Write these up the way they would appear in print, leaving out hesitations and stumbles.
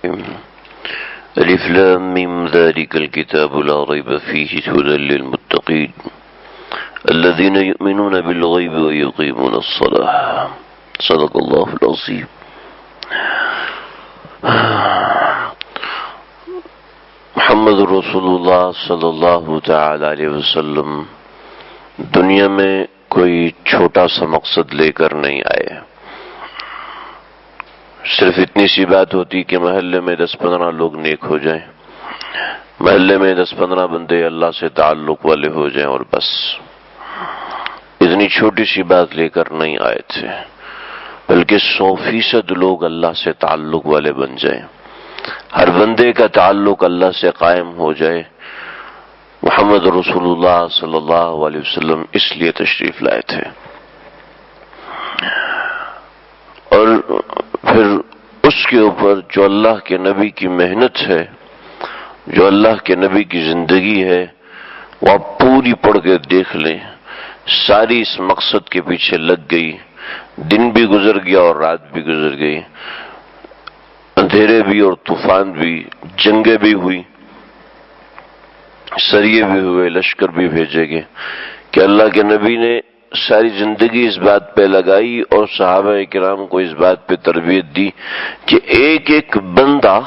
الف لام میم ذلك الكتاب لا ريب فيه هدى للمتقين الذين يؤمنون بالغيب ويقيمون الصلاة. صدق الله العظيم. محمد رسول اللہ صلی اللہ تعالی علیہ وسلم دنیا میں کوئی چھوٹا سا مقصد لے کر نہیں آئے. صرف اتنی سی بات ہوتی کہ محلے میں 10-15 لوگ نیک ہو جائیں، محلے میں 10-15 بندے اللہ سے تعلق والے ہو جائیں، اور بس اتنی چھوٹی سی بات لے کر نہیں آئے تھے، بلکہ 100% لوگ اللہ سے تعلق والے بن جائیں، ہر بندے کا تعلق اللہ سے قائم ہو جائے. محمد رسول اللہ صلی اللہ علیہ وسلم اس لیے تشریف لائے تھے. اور پھر اس کے اوپر جو اللہ کے نبی کی محنت ہے، جو اللہ کے نبی کی زندگی ہے، وہ آپ پوری پڑھ کے دیکھ لیں. ساری اس مقصد کے پیچھے لگ گئی، دن بھی گزر گیا اور رات بھی گزر گئی، اندھیرے بھی اور طوفان بھی، جنگیں بھی ہوئی، سریے بھی ہوئے، لشکر بھی بھیجے گئے، کہ اللہ کے نبی نے ساری زندگی اس بات پہ لگائی اور صحابہ کرام کو اس بات پہ تربیت دی کہ ایک ایک بندہ،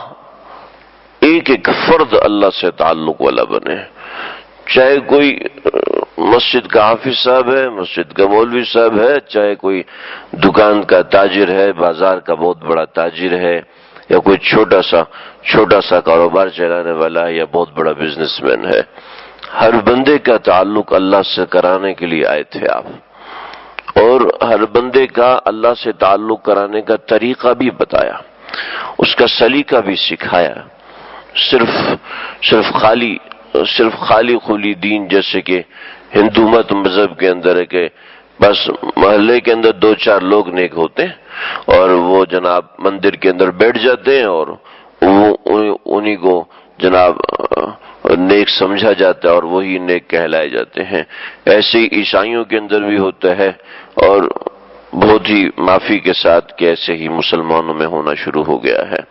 ایک ایک فرد اللہ سے تعلق والا بنے. چاہے کوئی مسجد کا حافظ صاحب ہے، مسجد کا مولوی صاحب ہے، چاہے کوئی دکان کا تاجر ہے، بازار کا بہت بڑا تاجر ہے، یا کوئی چھوٹا سا کاروبار چلانے والا ہے، یا بہت بڑا بزنس مین ہے، ہر بندے کا تعلق اللہ سے کرانے کے لیے آئے تھے آپ. اور ہر بندے کا اللہ سے تعلق کرانے کا طریقہ بھی بتایا، اس کا سلیقہ بھی سکھایا. صرف خالی خولی دین جیسے کہ ہندو مت مذہب کے اندر ہے کہ بس محلے کے اندر 2-4 لوگ نیک ہوتے ہیں اور وہ جناب مندر کے اندر بیٹھ جاتے ہیں اور انہی کو جناب نیک سمجھا جاتا ہے اور وہی نیک کہلائے جاتے ہیں. ایسے ہی عیسائیوں کے اندر بھی ہوتا ہے، اور بہت ہی معافی کے ساتھ کہ ایسے ہی مسلمانوں میں ہونا شروع ہو گیا ہے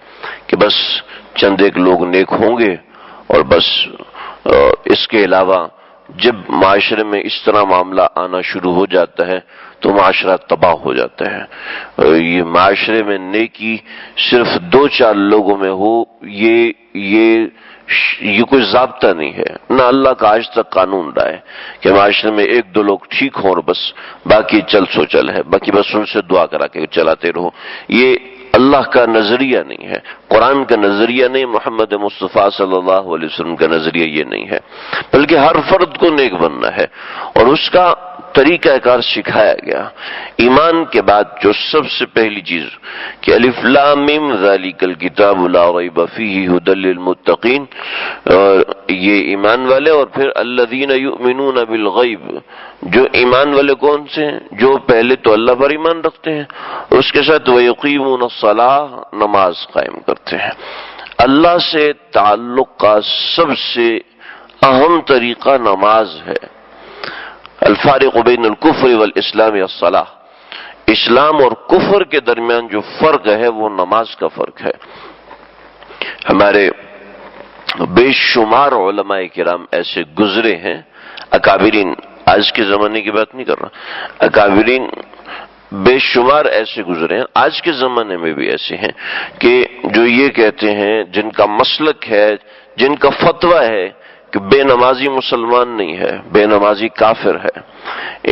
کہ بس چند ایک لوگ نیک ہوں گے، اور بس اس کے علاوہ جب معاشرے میں اس طرح معاملہ آنا شروع ہو جاتا ہے تو معاشرہ تباہ ہو جاتا ہے. یہ معاشرے میں نیکی صرف 2-4 لوگوں میں ہو، یہ کوئی ضابطہ نہیں ہے، نہ اللہ کا آج تک قانون رہا ہے کہ معاشرے میں 1-2 لوگ ٹھیک ہوں اور بس باقی چل سو چل ہے، باقی بس ان سے دعا کرا کے چلاتے رہو. یہ اللہ کا نظریہ نہیں ہے، قرآن کا نظریہ نہیں، محمد مصطفیٰ صلی اللہ علیہ وسلم کا نظریہ یہ نہیں ہے، بلکہ ہر فرد کو نیک بننا ہے اور اس کا طریقہ کار سکھایا گیا. ایمان کے بعد جو سب سے پہلی چیز کہ الف لام میم ذالک الکتاب لا ریب فیہ ھدی للمتقین، یہ ایمان والے. اور پھر الذین یؤمنون بالغیب، جو ایمان والے کون سے ہیں؟ جو پہلے تو اللہ پر ایمان رکھتے ہیں، اس کے ساتھ ویقیمون الصلاۃ، نماز قائم کرتے ہیں. اللہ سے تعلق کا سب سے اہم طریقہ نماز ہے. الفارق بین الکفر والاسلام الصلاۃ، اسلام اور کفر کے درمیان جو فرق ہے وہ نماز کا فرق ہے. ہمارے بے شمار علماء کرام ایسے گزرے ہیں، اکابرین، آج کے زمانے کی بات نہیں کر رہا، اکابرین بے شمار ایسے گزرے ہیں، آج کے زمانے میں بھی ایسے ہیں کہ جو یہ کہتے ہیں، جن کا مسلک ہے، جن کا فتویٰ ہے کہ بے نمازی مسلمان نہیں ہے، بے نمازی کافر ہے.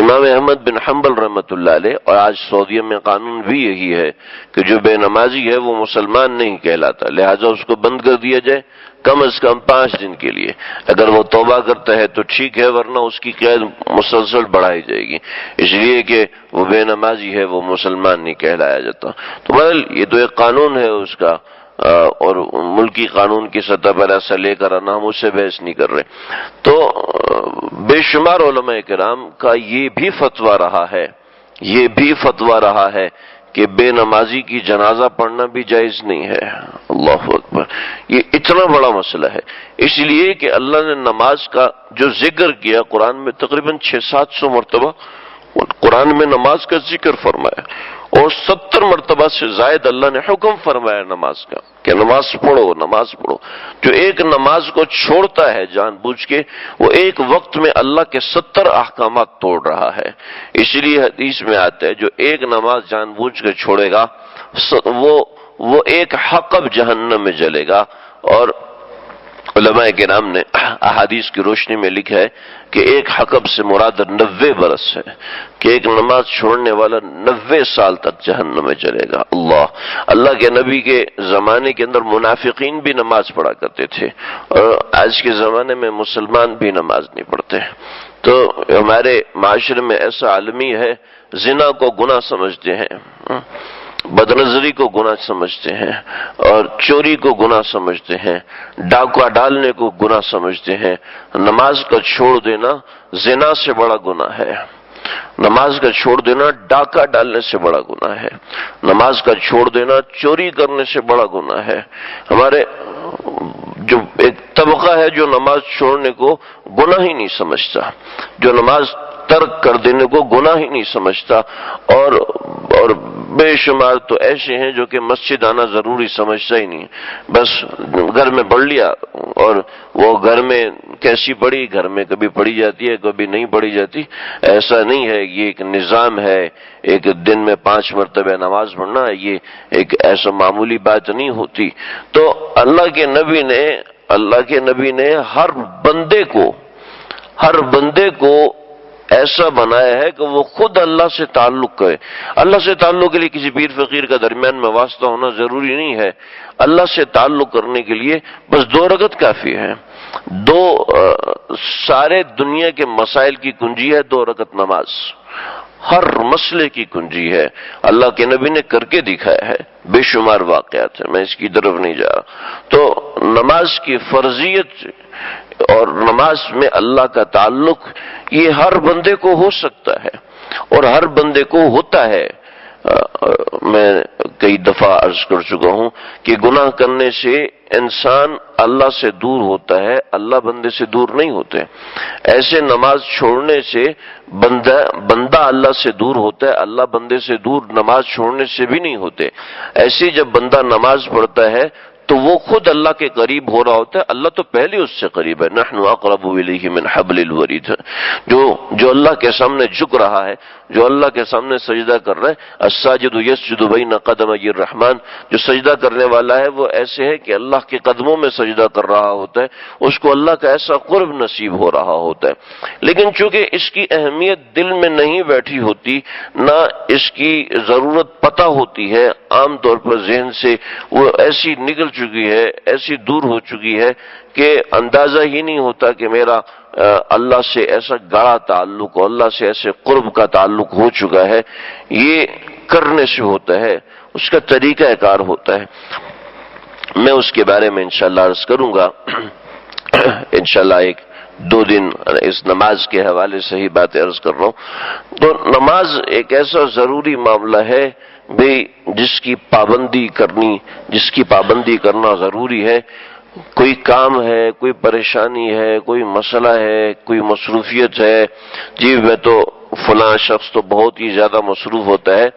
امام احمد بن حنبل رحمۃ اللہ علیہ، اور آج سعودیہ میں قانون بھی یہی ہے کہ جو بے نمازی ہے وہ مسلمان نہیں کہلاتا، لہذا اس کو بند کر دیا جائے کم از کم 5 دن کے لیے. اگر وہ توبہ کرتا ہے تو ٹھیک ہے، ورنہ اس کی قید مسلسل بڑھائی جائے گی، اس لیے کہ وہ بے نمازی ہے، وہ مسلمان نہیں کہلایا جاتا. تو بہرحال یہ تو ایک قانون ہے اس کا، اور ملکی قانون کی سطح پر ایسا لے کر آنا، ہم اس سے بحث نہیں کر رہے. تو بے شمار علماء کرام کا یہ بھی فتویٰ رہا ہے کہ بے نمازی کی جنازہ پڑھنا بھی جائز نہیں ہے. اللہ اکبر، یہ اتنا بڑا مسئلہ ہے. اس لیے کہ اللہ نے نماز کا جو ذکر کیا قرآن میں تقریباً 600-700 مرتبہ، قرآن میں نماز کا ذکر فرمایا اور 70 مرتبہ سے زائد اللہ نے حکم فرمایا نماز کا کہ نماز پڑھو نماز پڑھو. جو ایک نماز کو چھوڑتا ہے جان بوجھ کے وہ ایک وقت میں اللہ کے 70 احکامات توڑ رہا ہے. اسی لیے حدیث میں آتا ہے جو ایک نماز جان بوجھ کے چھوڑے گا وہ ایک حقب جہنم میں جلے گا. اور علماء کرام نے احادیث کی روشنی میں لکھا ہے کہ ایک حقب سے مراد 90 برس ہے کہ ایک نماز چھوڑنے والا 90 سال تک جہنم میں چلے گا. اللہ کے نبی کے زمانے کے اندر منافقین بھی نماز پڑھا کرتے تھے اور آج کے زمانے میں مسلمان بھی نماز نہیں پڑھتے. تو ہمارے معاشرے میں ایسا عالمی ہے زنا کو گناہ سمجھتے ہیں, بدنظری کو گناہ سمجھتے ہیں اور چوری کو گناہ سمجھتے ہیں, ڈاکہ ڈالنے کو گناہ سمجھتے ہیں. نماز کا چھوڑ دینا زنا سے بڑا گناہ ہے, نماز کا چھوڑ دینا ڈاکہ ڈالنے سے بڑا گناہ ہے, نماز کا چھوڑ دینا چوری کرنے سے بڑا گناہ ہے. ہمارے جو ایک طبقہ ہے جو نماز چھوڑنے کو گناہ ہی نہیں سمجھتا, جو نماز ترک کر دینے کو گناہ ہی نہیں سمجھتا, اور بے شمار تو ایسے ہیں جو کہ مسجد آنا ضروری سمجھتا ہی نہیں, بس گھر میں پڑھ لیا اور وہ گھر میں کیسی پڑھی, گھر میں کبھی پڑھی جاتی ہے کبھی نہیں پڑھی جاتی. ایسا نہیں ہے, یہ ایک نظام ہے. ایک دن میں 5 مرتبہ نماز پڑھنا یہ ایک ایسا معمولی بات نہیں ہوتی. تو اللہ کے نبی نے ہر بندے کو ایسا بنایا ہے کہ وہ خود اللہ سے تعلق کرے. اللہ سے تعلق کے لیے کسی پیر فقیر کا درمیان میں واسطہ ہونا ضروری نہیں ہے. اللہ سے تعلق کرنے کے لیے بس 2 رکعت کافی ہے. سارے دنیا کے مسائل کی کنجی ہے 2 رکعت نماز, ہر مسئلے کی کنجی ہے. اللہ کے نبی نے کر کے دکھایا ہے, بے شمار واقعات ہیں, میں اس کی طرف نہیں جا رہا. تو نماز کی فرضیت اور نماز میں اللہ کا تعلق یہ ہر بندے کو ہو سکتا ہے اور ہر بندے کو ہوتا ہے. میں کئی دفعہ عرض کر چکا ہوں کہ گناہ کرنے سے انسان اللہ سے دور ہوتا ہے, اللہ بندے سے دور نہیں ہوتے. ایسے نماز چھوڑنے سے بندہ اللہ سے دور ہوتا ہے, اللہ بندے سے دور نماز چھوڑنے سے بھی نہیں ہوتے. ایسے جب بندہ نماز پڑھتا ہے تو وہ خود اللہ کے قریب ہو رہا ہوتا ہے, اللہ تو پہلے اس سے قریب ہے. نحن اقرب الیہ من حبل الورید. جو اللہ کے سامنے جھک رہا ہے, جو اللہ کے سامنے سجدہ کر رہا ہے, الساجد یسجد بین قدمی الرحمن, جو سجدہ کرنے والا ہے وہ ایسے ہے کہ اللہ کے قدموں میں سجدہ کر رہا ہوتا ہے, اس کو اللہ کا ایسا قرب نصیب ہو رہا ہوتا ہے. لیکن چونکہ اس کی اہمیت دل میں نہیں بیٹھی ہوتی, نہ اس کی ضرورت پتہ ہوتی ہے, عام طور پر ذہن سے وہ ایسی نکل چکی ہے, ایسی دور ہو چکی ہے کہ اندازہ ہی نہیں ہوتا کہ میرا اللہ سے ایسا گاڑا تعلق اور اللہ سے ایسے قرب کا تعلق ہو چکا ہے. یہ کرنے سے ہوتا ہے, اس کا طریقہ کار ہوتا ہے. میں اس کے بارے میں انشاءاللہ عرض کروں گا انشاءاللہ 1-2 دن اس نماز کے حوالے سے ہی باتیں عرض کر رہا ہوں. تو نماز ایک ایسا ضروری معاملہ ہے بھی جس کی پابندی کرنا ضروری ہے. کوئی کام ہے, کوئی پریشانی ہے, کوئی مسئلہ ہے, کوئی مصروفیت ہے, جی میں تو فلاں شخص تو بہت ہی زیادہ مصروف ہوتا ہے.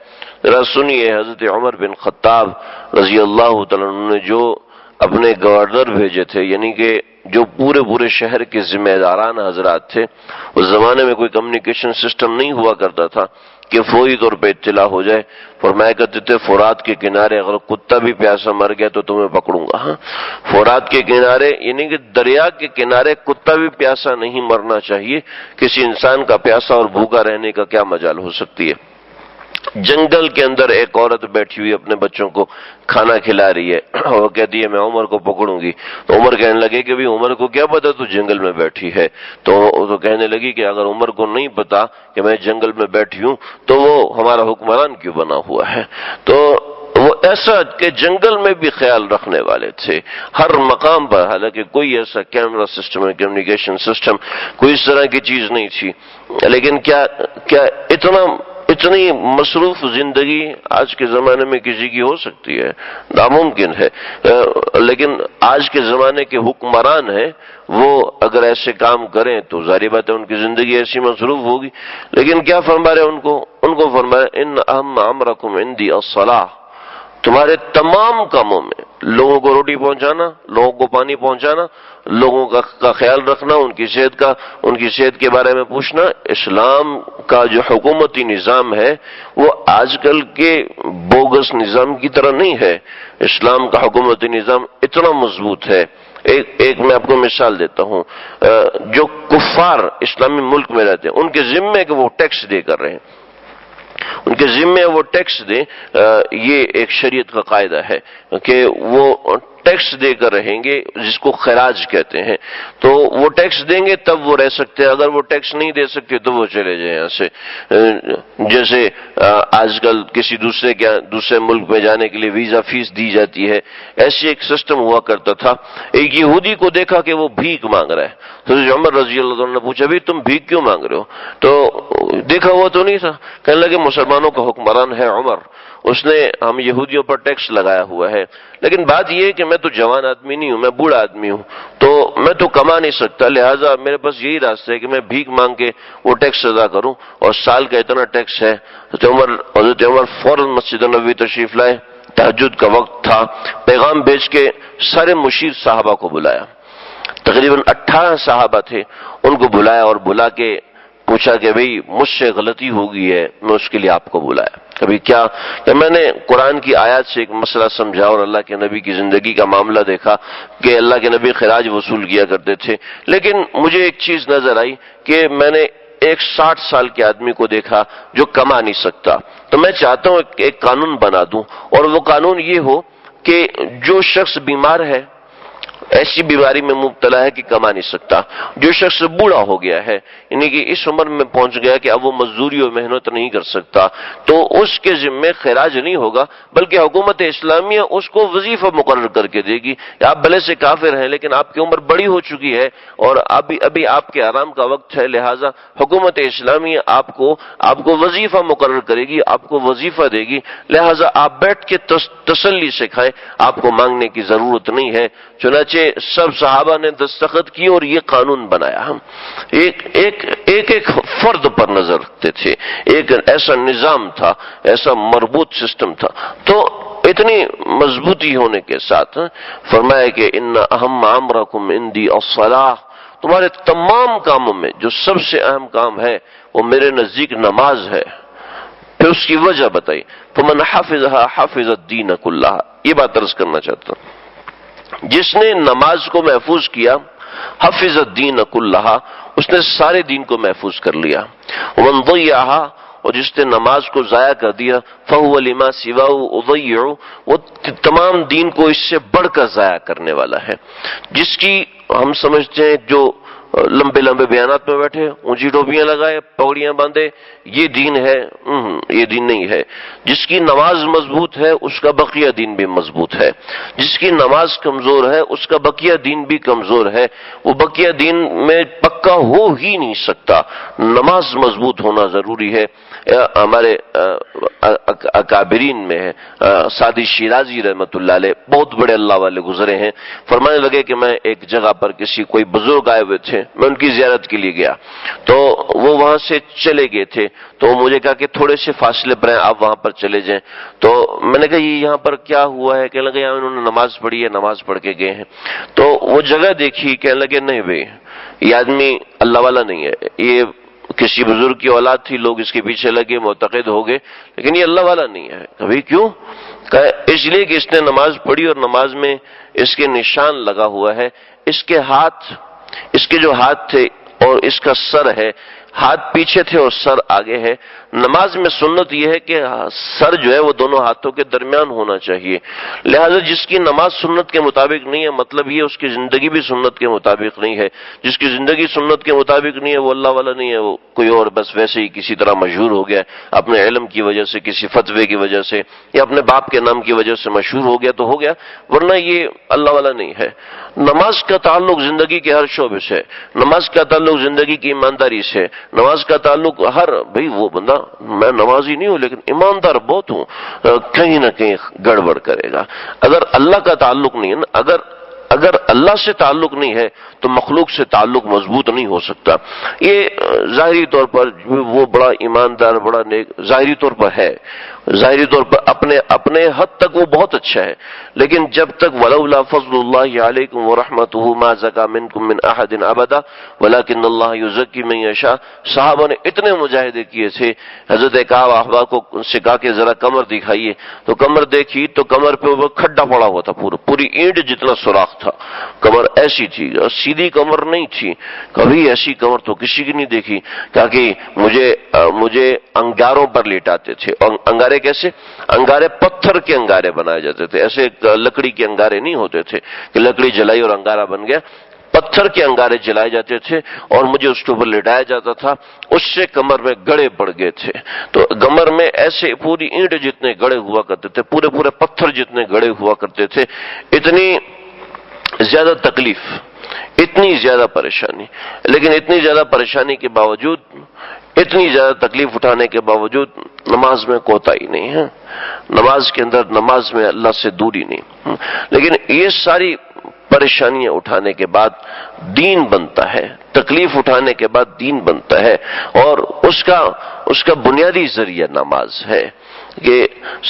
ذرا سنیے, حضرت عمر بن خطاب رضی اللہ تعالیٰ عنہ نے جو اپنے گورنر بھیجے تھے, یعنی کہ جو پورے شہر کے ذمہ داران حضرات تھے, اس زمانے میں کوئی کمیونیکیشن سسٹم نہیں ہوا کرتا تھا کہ فوری طور پہ اطلاع ہو جائے. فرمایا کرتے تھے فرات کے کنارے اگر کتا بھی پیاسا مر گیا تو تمہیں پکڑوں گا. فرات کے کنارے یعنی کہ دریا کے کنارے کتا بھی پیاسا نہیں مرنا چاہیے. کسی انسان کا پیاسا اور بھوکا رہنے کا کیا مجال ہو سکتی ہے. جنگل کے اندر ایک عورت بیٹھی ہوئی اپنے بچوں کو کھانا کھلا رہی ہے, وہ کہتی ہے میں عمر کو پکڑوں گی. تو عمر کہنے لگے کہ عمر کو کیا پتا تو جنگل میں بیٹھی ہے. تو کہنے لگی کہ اگر عمر کو نہیں پتا کہ میں جنگل میں بیٹھی ہوں تو وہ ہمارا حکمران کیوں بنا ہوا ہے. تو وہ ایسا کہ جنگل میں بھی خیال رکھنے والے تھے ہر مقام پر. حالانکہ کوئی ایسا کیمرہ سسٹم ہے, کمیونیکیشن سسٹم, کوئی اس طرح کی چیز نہیں تھی, لیکن کیا اتنی مصروف زندگی آج کے زمانے میں کسی کی ہو سکتی ہے؟ ناممکن ہے۔ لیکن آج کے زمانے کے حکمران ہیں، وہ اگر ایسے کام کریں تو ظاہر بات ہے ان کی زندگی ایسی مصروف ہوگی۔ لیکن کیا فرما رہے ان کو فرمایا ان اہم امرکم عندی الصلاۃ، تمہارے تمام کاموں میں لوگوں کو روٹی پہنچانا، لوگوں کو پانی پہنچانا، لوگوں کا خیال رکھنا، ان کی صحت کے بارے میں پوچھنا، اسلام کا جو حکومتی نظام ہے وہ آج کل کے بوگس نظام کی طرح نہیں ہے۔ اسلام کا حکومتی نظام اتنا مضبوط ہے۔ ایک میں آپ کو مثال دیتا ہوں، جو کفار اسلامی ملک میں رہتے ہیں ان کے ذمے کہ وہ ٹیکس دے کر رہے ہیں، ان کے ذمے وہ ٹیکس دیں، یہ ایک شریعت کا قاعدہ ہے کہ وہ ٹیکس دے کر رہیں گے، جس کو خراج کہتے ہیں، تو وہ ٹیکس دیں گے تب وہ رہ سکتے ہیں، اگر وہ ٹیکس نہیں دے سکتے تو وہ چلے جائیں یہاں سے۔ جیسے آج کل کسی دوسرے ملک میں جانے کے لیے ویزا فیس دی جاتی ہے، ایسے ایک سسٹم ہوا کرتا تھا۔ ایک یہودی کو دیکھا کہ وہ بھیک مانگ رہا ہے، حضرت عمر رضی اللہ عنہ نے پوچھا بھی تم بھیک کیوں مانگ رہے ہو؟ تو دیکھا ہوا تو نہیں تھا، کہنے لگے مسلمانوں کا حکمران ہے عمر، اس نے ہم یہودیوں پر ٹیکس لگایا ہوا ہے، لیکن بات یہ ہے کہ میں تو جوان آدمی نہیں ہوں، میں بوڑھا آدمی ہوں، تو میں تو کما نہیں سکتا، لہٰذا میرے پاس یہی راستہ ہے کہ میں بھیک مانگ کے وہ ٹیکس ادا کروں، اور سال کا اتنا ٹیکس ہے۔ حضرت عمر فوراً مسجد نبوی تشریف لائے، تہجد کا وقت تھا، پیغام بھیج کے سارے مشیر صحابہ کو بلایا، تقریباً 18 صحابہ تھے، ان کو بلایا اور بلا کے پوچھا کہ بھئی مجھ سے غلطی ہو گئی ہے، میں اس کے لیے آپ کو بلایا۔ کبھی کیا کہ میں نے قرآن کی آیات سے ایک مسئلہ سمجھا اور اللہ کے نبی کی زندگی کا معاملہ دیکھا کہ اللہ کے نبی خراج وصول کیا کرتے تھے، لیکن مجھے ایک چیز نظر آئی کہ میں نے ایک 60 سال کے آدمی کو دیکھا جو کما نہیں سکتا، تو میں چاہتا ہوں ایک قانون بنا دوں، اور وہ قانون یہ ہو کہ جو شخص بیمار ہے، ایسی بیماری میں مبتلا ہے کہ کما نہیں سکتا، جو شخص بوڑھا ہو گیا ہے، یعنی کہ اس عمر میں پہنچ گیا کہ اب وہ مزدوری اور محنت نہیں کر سکتا، تو اس کے ذمے خراج نہیں ہوگا، بلکہ حکومت اسلامیہ اس کو وظیفہ مقرر کر کے دے گی۔ آپ بھلے سے کافر ہیں لیکن آپ کی عمر بڑی ہو چکی ہے اور ابھی آپ کے آرام کا وقت ہے، لہٰذا حکومت اسلامیہ آپ کو وظیفہ مقرر کرے گی، آپ کو وظیفہ دے گی، لہٰذا آپ بیٹھ کے تسلی سے کھائیں، آپ کو مانگنے کی ضرورت نہیں ہے۔ چنانچہ سب صحابہ نے دستخط کی اور یہ قانون بنایا۔ ہم ایک فرد پر نظر رکھتے تھے، ایک ایسا نظام تھا، ایسا مربوط سسٹم تھا، تو اتنی مضبوطی ہونے کے ساتھ فرمایا کہ ان اہم امرکم عندی الصلاۃ، تمہارے تمام کاموں میں جو سب سے اہم کام ہے وہ میرے نزدیک نماز ہے۔ پھر اس کی وجہ بتائی، فمن حفظها حفظ الدین کلہ، یہ بات عرض کرنا چاہتا ہوں، جس نے نماز کو محفوظ کیا، حفظ الدین کلہ، اس نے سارے دین کو محفوظ کر لیا۔ ومن ضیعها، اور جس نے نماز کو ضائع کر دیا، فهو لما سواه اضيع، وہ تمام دین کو اس سے بڑھ کر ضائع کرنے والا ہے۔ جس کی ہم سمجھتے ہیں جو لمبے لمبے بیانات میں بیٹھے، اونچی ٹوپیاں لگائے، پگڑیاں باندھے، یہ دین ہے، یہ دین نہیں ہے۔ جس کی نماز مضبوط ہے اس کا بقیہ دین بھی مضبوط ہے، جس کی نماز کمزور ہے اس کا بقیہ دین بھی کمزور ہے، وہ بقیہ دین میں پکا ہو ہی نہیں سکتا۔ نماز مضبوط ہونا ضروری ہے۔ ہمارے اکابرین میں ہے سعدی شیرازی رحمۃ اللہ علیہ، بہت بڑے اللہ والے گزرے ہیں، فرمانے لگے کہ میں ایک جگہ پر کوئی بزرگ آئے ہوئے تھے، میں ان کی زیارت کے لیے گیا تو وہ وہاں سے چلے گئے تھے، تو مجھے کہا کہ تھوڑے سے فاصلے پر ہیں، آپ وہاں پر چلے جائیں۔ تو میں نے کہا یہ یہاں پر کیا ہوا ہے؟ کہنے لگے یہاں انہوں نے نماز پڑھی ہے، نماز پڑھ کے گئے ہیں۔ تو وہ جگہ دیکھی، کہنے لگے نہیں بھائی یہ آدمی اللہ والا نہیں ہے، یہ کسی بزرگ کی اولاد تھی، لوگ اس کے پیچھے لگے، معتقد ہو گئے، لیکن یہ اللہ والا نہیں ہے۔ کبھی کیوں؟ کہ اس لیے کہ اس نے نماز پڑھی اور نماز میں اس کے نشان لگا ہوا ہے، اس کے جو ہاتھ تھے اور اس کا سر ہے، ہاتھ پیچھے تھے اور سر آگے ہے۔ نماز میں سنت یہ ہے کہ سر جو ہے وہ دونوں ہاتھوں کے درمیان ہونا چاہیے، لہذا جس کی نماز سنت کے مطابق نہیں ہے، مطلب یہ اس کی زندگی بھی سنت کے مطابق نہیں ہے۔ جس کی زندگی سنت کے مطابق نہیں ہے وہ اللہ والا نہیں ہے، وہ کوئی اور بس ویسے ہی کسی طرح مشہور ہو گیا اپنے علم کی وجہ سے، کسی فتوے کی وجہ سے، یا اپنے باپ کے نام کی وجہ سے مشہور ہو گیا تو ہو گیا، ورنہ یہ اللہ والا نہیں ہے۔ نماز کا تعلق زندگی کے ہر شعبے سے، نماز کا تعلق زندگی کی ایمانداری سے، نماز کا تعلق بھئی وہ بندہ، میں نمازی نہیں ہوں لیکن ایماندار بہت ہوں، کہیں نہ کہیں گڑبڑ کرے گا۔ اگر اللہ کا تعلق نہیں ہے نا، اگر اللہ سے تعلق نہیں ہے تو مخلوق سے تعلق مضبوط نہیں ہو سکتا۔ یہ ظاہری طور پر وہ بڑا ایماندار، بڑا نیک ظاہری طور پر ہے، ظاہری طور پر اپنے حد تک وہ بہت اچھا ہے، لیکن جب تک ولولا فضل اللہ علیکم ورحمتہ ما زکا منکم من احد ابدا ولکن اللہ یزکی من یشاء، صحابہ نے اتنے مجاہدے کیے تھے، حضرت کعب احباب کو سکھا کے ذرا کمر دکھائیے تو کمر دیکھی تو کمر پہ وہ کھڈا پڑا ہوا تھا، پوری اینٹ جتنا سوراخ تھا، کمر ایسی تھی، سیدھی کمر نہیں تھی، کبھی ایسی کمر تو کسی کی نہیں دیکھی۔ کہا کہ مجھے انگاروں پر لیٹاتے تھے، اور انگارے کیسے؟ انگارے پتھر کے انگارے بنائے جاتے تھے، ایسے لکڑی کے انگارے نہیں ہوتے تھے کہ لکڑی جلائی اور انگارہ بن گیا، پتھر کے انگارے جلائے جاتے تھے اور مجھے اس کے اوپر لٹایا جاتا تھا، اس سے کمر میں گڑے پڑ گئے تھے۔ تو کمر میں ایسے پوری اینٹ جتنے گڑے ہوا کرتے تھے، پورے پتھر جتنے گڑے ہوا کرتے تھے، اتنی زیادہ تکلیف، اتنی زیادہ پریشانی، لیکن اتنی زیادہ پریشانی کے باوجود، اتنی زیادہ تکلیف اٹھانے کے باوجود نماز میں کوتاہی نہیں ہے، نماز کے اندر، نماز میں اللہ سے دوری نہیں۔ لیکن یہ ساری پریشانیاں اٹھانے کے بعد دین بنتا ہے، تکلیف اٹھانے کے بعد دین بنتا ہے، اور اس کا بنیادی ذریعہ نماز ہے کہ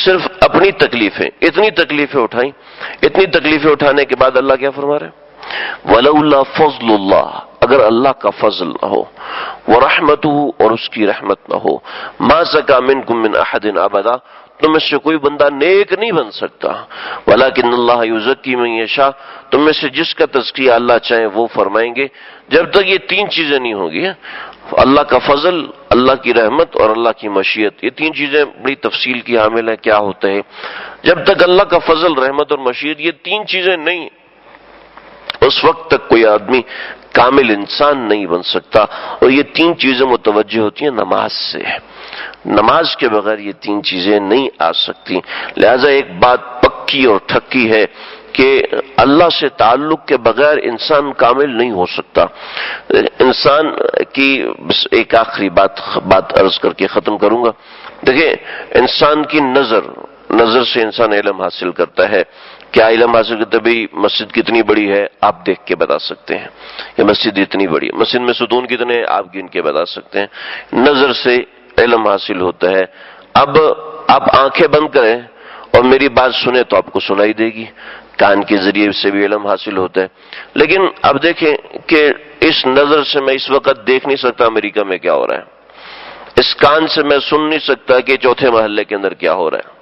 صرف اپنی تکلیفیں، اتنی تکلیفیں اٹھائیں، اتنی تکلیفیں اٹھانے کے بعد اللہ کیا فرما رہے ہیں؟ وَلَوْلَا فَضْلُ اللَّهِ، اگر اللہ کا فضل نہ ہو، وَرَحْمَتُهُ، اور اس کی رحمت نہ ہو، مَا زَكَى مِنْكُم مِّنْ أَحَدٍ أَبَدًا، تم میں سے کوئی بندہ نیک نہیں بن سکتا، وَلَكِنَّ اللَّهَ يُزَكِّي مَن يَشَاءُ، تم میں سے جس کا تزکیہ اللہ چاہے وہ فرمائیں گے۔ جب تک یہ تین چیزیں نہیں ہوں گی، اللہ کا فضل، اللہ کی رحمت اور اللہ کی مشیت، یہ تین چیزیں بڑی تفصیل کی حامل ہیں، کیا ہوتا ہے؟ جب تک اللہ کا فضل، رحمت اور مشیت یہ تین چیزیں نہیں، اس وقت تک کوئی آدمی کامل انسان نہیں بن سکتا، اور یہ تین چیزیں متوجہ ہوتی ہیں نماز سے، نماز کے بغیر یہ تین چیزیں نہیں آ سکتی۔ لہذا ایک بات پکی اور ٹھکی ہے کہ اللہ سے تعلق کے بغیر انسان کامل نہیں ہو سکتا۔ انسان کی بس ایک آخری بات عرض کر کے ختم کروں گا۔ دیکھیں، انسان کی نظر سے انسان علم حاصل کرتا ہے۔ کیا علم حاصل کرتے؟ بھئی مسجد کتنی بڑی ہے آپ دیکھ کے بتا سکتے ہیں، یہ مسجد اتنی بڑی ہے، مسجد میں ستون کتنے ہیں آپ گن کے بتا سکتے ہیں، نظر سے علم حاصل ہوتا ہے۔ اب آپ آنکھیں بند کریں اور میری بات سنیں تو آپ کو سنائی دے گی، کان کے ذریعے سے بھی علم حاصل ہوتا ہے۔ لیکن اب دیکھیں کہ اس نظر سے میں اس وقت دیکھ نہیں سکتا امریکہ میں کیا ہو رہا ہے، اس کان سے میں سن نہیں سکتا کہ چوتھے محلے کے اندر کیا ہو رہا ہے،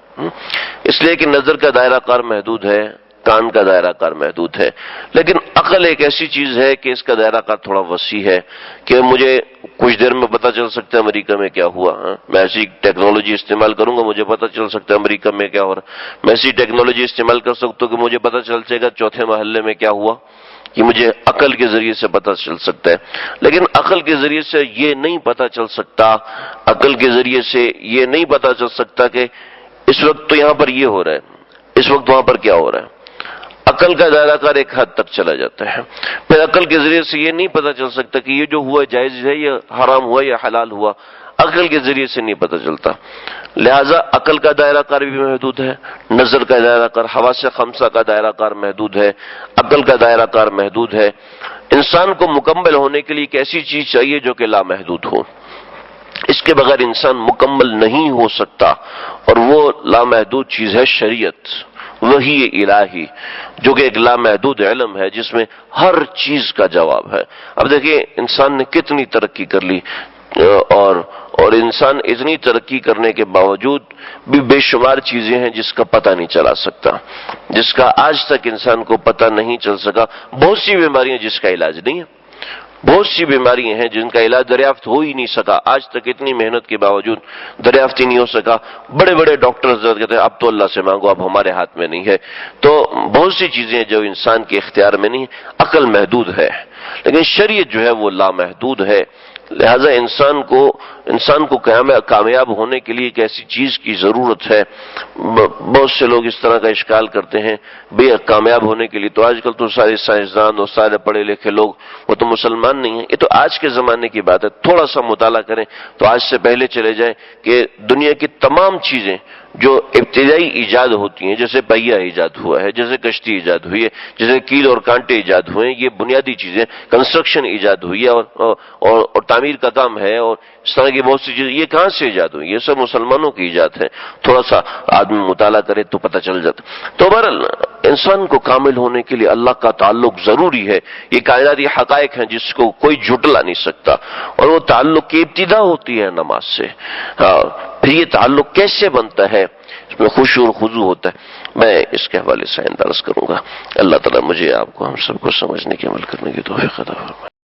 اس لیے کہ نظر کا دائرہ کار محدود ہے، کان کا دائرہ کار محدود ہے۔ لیکن عقل ایک ایسی چیز ہے کہ اس کا دائرہ کار تھوڑا وسیع ہے کہ مجھے کچھ دیر میں پتہ چل سکتا ہے امریکہ میں کیا ہوا، میں ایسی ٹیکنالوجی استعمال کروں گا مجھے پتہ چل سکتا ہے امریکہ میں کیا ہو رہا ہے، میں ایسی ٹیکنالوجی استعمال کر سکتا ہوں کہ مجھے پتہ چل سکے گا چوتھے محلے میں کیا ہوا، کہ مجھے عقل کے ذریعے سے پتہ چل سکتا ہے۔ لیکن عقل کے ذریعے سے یہ نہیں پتہ چل سکتا، عقل کے ذریعے سے یہ نہیں پتہ چل سکتا کہ اس وقت تو یہاں پر یہ ہو رہا ہے، اس وقت وہاں پر کیا ہو رہا ہے۔ عقل کا دائرہ کار ایک حد تک چلا جاتا ہے، پھر عقل کے ذریعے سے یہ نہیں پتہ چل سکتا کہ یہ جو ہوا جائز ہے یا حرام ہوا یا حلال ہوا، عقل کے ذریعے سے نہیں پتہ چلتا۔ لہذا عقل کا دائرہ کار بھی محدود ہے، نظر کا دائرہ کار، حواس خمسہ کا دائرہ کار محدود ہے، عقل کا دائرہ کار محدود ہے۔ انسان کو مکمل ہونے کے لیے ایک ایسی چیز چاہیے جو کہ لامحدود ہو، اس کے بغیر انسان مکمل نہیں ہو سکتا، اور وہ لامحدود چیز ہے شریعت، وہی الہی، جو کہ ایک لامحدود علم ہے جس میں ہر چیز کا جواب ہے۔ اب دیکھیں انسان نے کتنی ترقی کر لی، اور انسان اتنی ترقی کرنے کے باوجود بھی بے شمار چیزیں ہیں جس کا پتہ نہیں چلا سکتا، جس کا آج تک انسان کو پتہ نہیں چل سکا۔ بہت سی بیماریاں جس کا علاج نہیں ہے، بہت سی بیماریاں ہیں جن کا علاج دریافت ہو ہی نہیں سکا، آج تک اتنی محنت کے باوجود دریافت ہی نہیں ہو سکا۔ بڑے بڑے ڈاکٹرز کہتے ہیں اب تو اللہ سے مانگو، اب ہمارے ہاتھ میں نہیں ہے۔ تو بہت سی چیزیں جو انسان کے اختیار میں نہیں، عقل محدود ہے، لیکن شریعت جو ہے وہ لامحدود ہے لہذا انسان کو کامیاب ہونے کے لیے ایک ایسی چیز کی ضرورت ہے. بہت سے لوگ اس طرح کا اشکال کرتے ہیں بے کامیاب ہونے کے لیے تو آج کل تو سارے سائنسدان اور سارے پڑھے لکھے لوگ وہ تو مسلمان نہیں ہیں. یہ تو آج کے زمانے کی بات ہے. تھوڑا سا مطالعہ کریں تو آج سے پہلے چلے جائیں کہ دنیا کی تمام چیزیں جو ابتدائی ایجاد ہوتی ہیں، جیسے پہیہ ایجاد ہوا ہے، جیسے کشتی ایجاد ہوئی ہے، جیسے کیل اور کانٹے ایجاد ہوئے ہیں، یہ بنیادی چیزیں، کنسٹرکشن ایجاد ہوئی ہے اور تعمیر کا کام ہے اور اس طرح کی بہت سی چیزیں، یہ کہاں سے ایجاد ہوئی؟ یہ سب مسلمانوں کی ایجاد ہے. تھوڑا سا آدمی مطالعہ کرے تو پتہ چل جاتا. تو بہرحال انسان کو کامل ہونے کے لیے اللہ کا تعلق ضروری ہے. یہ کائناتی حقائق ہیں جس کو کوئی جھٹلا نہیں سکتا، اور وہ تعلق کی ابتدا ہوتی ہے نماز سے. پھر یہ تعلق کیسے بنتا ہے؟ اس میں خشوع اور خضوع ہوتا ہے. میں اس کے حوالے سے اندرس کروں گا. اللہ تعالیٰ مجھے آپ کو ہم سب کو سمجھنے کے عمل کرنے کی توفیق عطا فرمائے.